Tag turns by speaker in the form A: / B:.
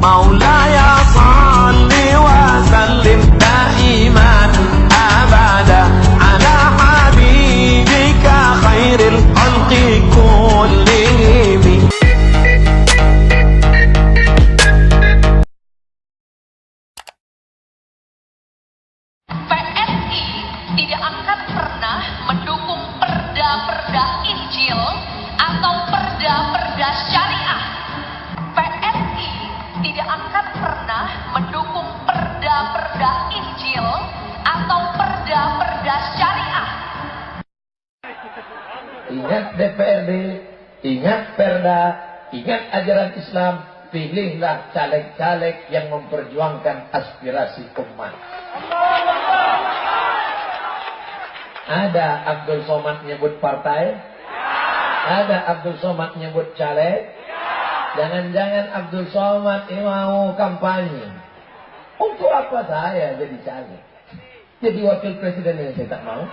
A: مولاي صل وسلم دائما أبدا على حبيبك خير الخلق كلهم.
B: PSI tidak akan pernah mendukung perda-perda Injil atau perda-perda syariah. PSI tidak akan pernah mendukung perda-perda Injil atau perda-perda syariah.
C: Ingat DPRD, ingat Perda, ingat ajaran Islam, pilihlah caleg-caleg yang memperjuangkan aspirasi umat. Ada Abdul Somad nyebut partai? Ada Abdul Somad nyebut caleg? Jangan-jangan Abdul Somad ini mau kampanye. Untuk apa saya jadi caleg? Jadi wakil presiden yang saya tak mau.